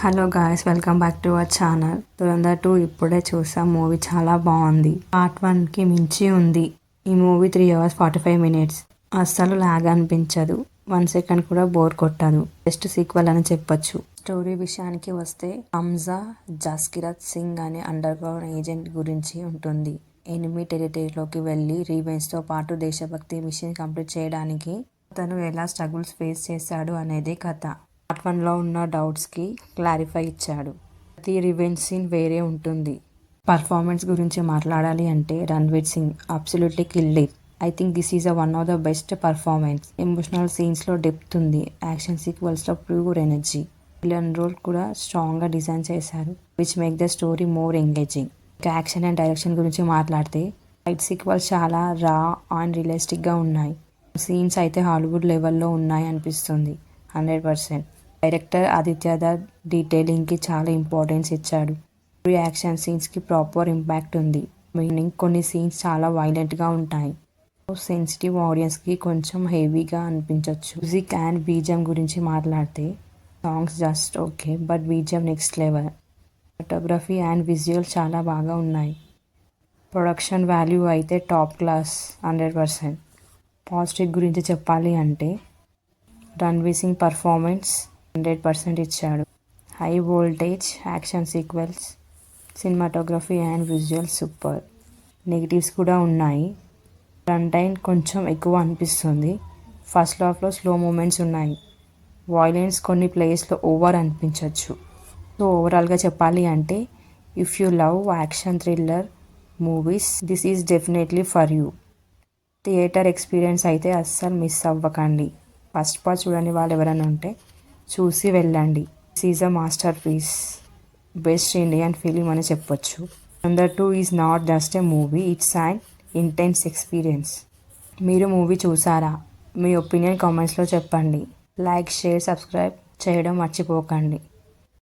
Hello guys, welcome back to our channel. Dhurandhar 2 ఇప్పుడే చూసాం. Movie చాలా బాగుంది. పార్ట్ 1కి మించి ఉంది. ఈ మూవీ 3 hours 45 minutes. అస్సలు లాగ్ అనిపించదు. 1 second కూడా బోర్ కొట్టదు. బెస్ట్ సీక్వెల్ అని చెప్పొచ్చు. స్టోరీ విషయానికి వస్తే హంజా జస్కిరత్ సింగ్ అనే అండర్ గ్రౌండ్ ఏజెంట్ గురించి ఉంటుంది. ఎనిమీ టెరిటరీలోకి వెళ్లి రీవెంజ్తో పాటు దేశభక్తి మిషన్ కంప్లీట్ చేయడానికి అతను ఎలా స్ట్రగుల్స్ ఫేస్ చేశాడు అనేదే కథ. పార్ట్ 1లో ఉన్న డౌట్స్కి క్లారిఫై ఇచ్చాడు. ప్రతి రివెంజ్ సీన్ వేరే ఉంటుంది. పర్ఫార్మెన్స్ గురించి మాట్లాడాలి అంటే Ranveer Singh absolutely killed it. I think this is one of the best performance. Emotional సీన్స్లో డెప్త్ ఉంది. యాక్షన్ సీక్వెన్స్లో ప్యూర్ ఎనర్జీ. విలన్ రోల్ కూడా స్ట్రాంగ్గా డిజైన్ చేశారు, which make the story more engaging. Action and direction గురించి మాట్లాడితే ఫైట్ సీక్వెల్స్ చాలా రా అండ్ రియలిస్టిక్గా ఉన్నాయి. సీన్స్ అయితే హాలీవుడ్ లెవెల్లో ఉన్నాయి అనిపిస్తుంది. 100%. డైరెక్టర్ ఆదిత్య దత్ డీటెయిలింగ్కి చాలా ఇంపార్టెన్స్ ఇచ్చాడు. యాక్షన్ సీన్స్కి ప్రాపర్ ఇంపాక్ట్ ఉంది. మీనింగ్ కొన్ని సీన్స్ చాలా వైలెంట్గా ఉంటాయి. సెన్సిటివ్ ఆడియన్స్కి కొంచెం హెవీగా అనిపించవచ్చు. మ్యూజిక్ అండ్ బీజిఎం గురించి మాట్లాడితే songs just okay, but BGM next level. Photography and visual చాలా బాగా ఉన్నాయి. ప్రొడక్షన్ వాల్యూ అయితే టాప్ క్లాస్. 100%. పాజిటివ్ గురించి చెప్పాలి అంటే రణ్వీర్ సింగ్ పర్ఫార్మెన్స్ 100% ఇచ్చాడు. High voltage action sequence, cinematography and visual super. Negatives కూడా ఉన్నాయి. రన్ టైం కొంచెం ఎక్కువ అనిపిస్తుంది. ఫస్ట్ హాఫ్లో స్లో మూమెంట్స్ ఉన్నాయి. వాయిలెన్స్ కొన్ని ప్లేస్లో ఓవర్ అనిపించవచ్చు. సో ఓవరాల్గా చెప్పాలి అంటే if you love action thriller movies, this is definitely for you. Theatre experience అయితే అస్సలు మిస్ అవ్వకండి. ఫస్ట్ పార్ట్ చూడని వాళ్ళు ఎవరైనా ఉంటే చూసి వెళ్ళండి. This is a masterpiece. Best Indian film అని చెప్పొచ్చు. Dhurandhar 2 is not just a movie, it's an intense experience. మీరు మూవీ చూసారా? మీ ఒపీనియన్ కామెంట్స్లో చెప్పండి. లైక్, షేర్, సబ్స్క్రైబ్ చేయడం మర్చిపోకండి.